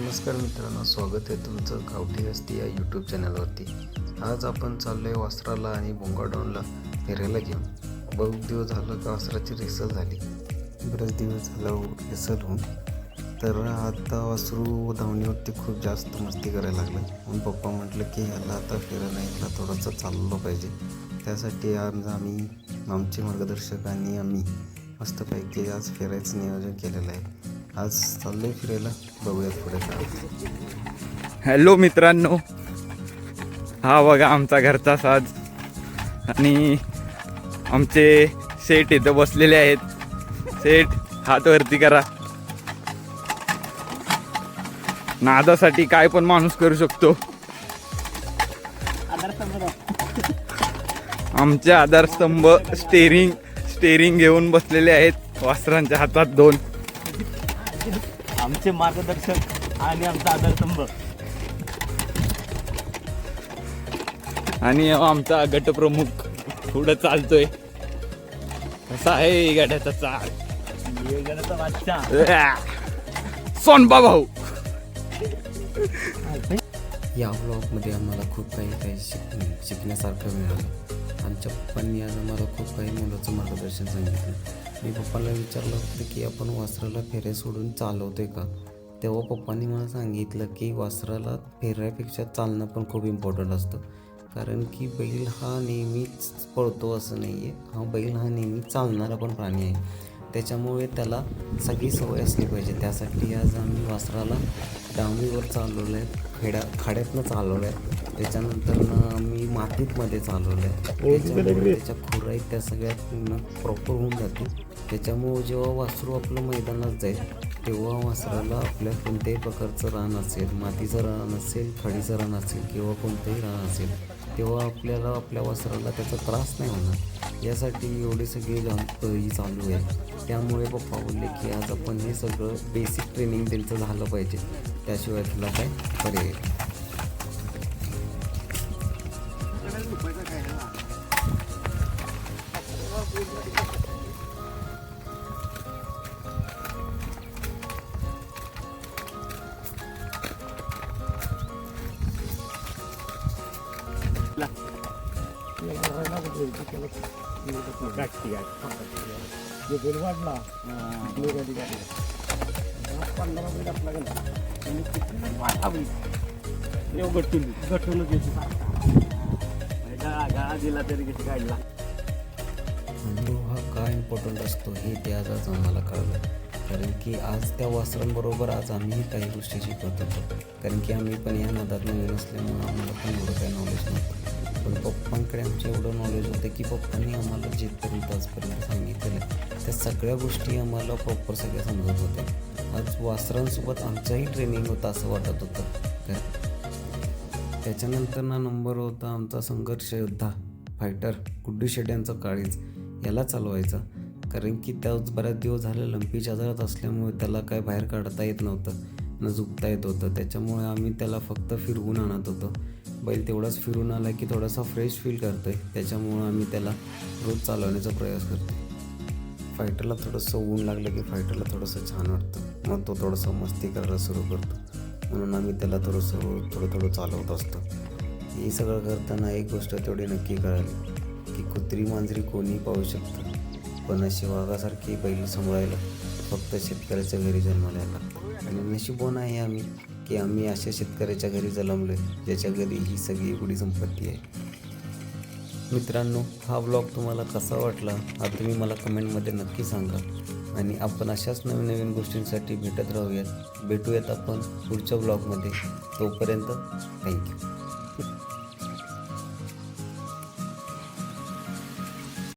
नमस्कार मित्रांनो, स्वागत आहे तुमचं गावठी असती या यूट्यूब चॅनलवरती. आज आपण चाललो आहे वासराला आणि बोंगाडोनला फिरायला घेऊन. बहुत दिवस झालं का वासराची रिसल झाली, बरेच दिवस झालं रिसल होऊन. तर आता वासरू धावणीवरती खूप जास्त मस्ती करायला लागलं. म्हणून पप्पा म्हटलं की ह्याला आता फिरायला इथला थोडंसं चाललो पाहिजे. त्यासाठी आज आम्ही आमचे मार्गदर्शक आणि आम्ही मस्तपैकी आज फिरायचं नियोजन केलेलं आहे. आज चाललोय फिरायला, बघूयात पुढे काय. हॅलो मित्रांनो, हा बघा आमचा घरचा साज आणि आमचे सेठ इथं बसलेले आहेत. सेठ हात वरती करा. नादासाठी काय पण माणूस करू शकतो. आमचे आधारस्तंभ स्टेरिंग घेऊन बसलेले आहेत. वासरांच्या हातात दोन. आमचे मार्गदर्शक आणि आमचा आधारस्तंभ आणि आमचा गटप्रमुख पुढं चालतोय. कसा आहे गाड्याचा चाल? गडाचा बादशाह सोनबा भाऊ. या व्लॉगमध्ये आम्हाला खूप काही शिकण्यासारखं मिळालं. आमच्या पप्पांनी आज आम्हाला खूप काही मुलाचं मार्गदर्शन सांगितलं. मी पप्पाला विचारलं होतं की आपण वासराला फेऱ्या सोडून चालवतोय का. तेव्हा पप्पांनी मला सांगितलं की वासराला फेऱ्यापेक्षा चालणं पण खूप इम्पॉर्टंट असतं. कारण की बैल हा नेहमीच पळतो असं नाही आहे. हा बैल हा नेहमी चालणारा पण प्राणी आहे. त्याच्यामुळे त्याला सगळी सवय असली पाहिजे. त्यासाठी आज आम्ही वासराला डांबरीवर चालवलं आहे, खाड्यातनं चालवलं आहे. त्याच्यानंतर आम्ही मातीतमध्ये चालवलं आहे. त्याच्यामुळे त्याच्या खुराईत त्या सगळ्यात प्रॉपर होऊन जाते. त्याच्यामुळे जेव्हा वासरू आपलं मैदानात जाईल तेव्हा वासराला आपल्या कोणत्याही प्रकारचं रान असेल, मातीचं रान असेल, खडीचं रान असेल किंवा कोणतंही रान असेल, तेव्हा आपल्याला आपल्या वासराला त्याचा त्रास नाही होणार. यासाठी एवढी सगळी ही चालू आहे. त्यामुळे पप्पा बोलले की आज आपण हे सगळं बेसिक ट्रेनिंग त्यांचं झालं पाहिजे, त्याशिवाय तुला काय पर्याय. दिला तरी किती काढला. अनुभव हा का इम्पॉर्टंट असतो हे ते आज आम्हाला कळलं. कारण की आज त्या वासरांबरोबर आज आम्ही काही गोष्टी शिकवत होतो. कारण की आम्ही पण या नादात नवीन असल्यामुळं आम्हाला पण एवढं काही नॉलेज नव्हतं. पण पप्पांकडे आमचं एवढं नॉलेज होतं की पप्पांनी आम्हाला जिथपर्यंत आजपर्यंत सांगितलेलं त्या सगळ्या गोष्टी आम्हाला प्रॉपर सगळ्या समजत होत्या. आज वासरांसोबत आमचंही ट्रेनिंग होतं असं वाटत होतं. त्याच्यानंतर नंबर होता आमचा संघर्ष योद्धा फायटर गुड्डू शेट यांचा काळीज. याला चालवायचा. कारण की त्याच बऱ्याच दिवस झाले लंपीच्या आजारात असल्यामुळे त्याला काय बाहेर काढता येत नव्हतं, न झुकता येत होतं. त्याच्यामुळे आम्ही त्याला फक्त फिरवून आणत होतो. बैल तेवढाच फिरून आला की थोडासा फ्रेश फील करतो आहे. त्याच्यामुळं आम्ही त्याला रोज चालवण्याचा प्रयास करतो. फायटरला थोडंसं ऊन लागलं की फायटरला थोडंसं छान वाटतं. मग तो थोडंसं मस्ती करायला सुरू करतो. म्हणून आम्ही त्याला थोडंसं थोडं चालवत असतो. हे सगळं करताना एक गोष्ट तेवढी नक्की कळाली की कुत्री मांजरी कोणी पाहू शकतं, पण अशी वाघासारखी बैल सांभाळायला फक्त शेतकऱ्याच्या घरी जन्माला यायला लागतं. आणि नशीबवान आहे आम्ही की आम्ही अशा शेतकऱ्याच्या घरी जन्मलो आहे ज्याच्या घरी ही सगळी एवढी संपत्ती आहे. मित्रांनो, हा व्लॉग तुम्हाला कसा वाटला हा तुम्ही मला कमेंटमध्ये नक्की सांगा. आणि आपण अशाच नवीन गोष्टींसाठी भेटूयात आपण पुढच्या व्लॉगमध्ये. तोपर्यंत थँक्यू.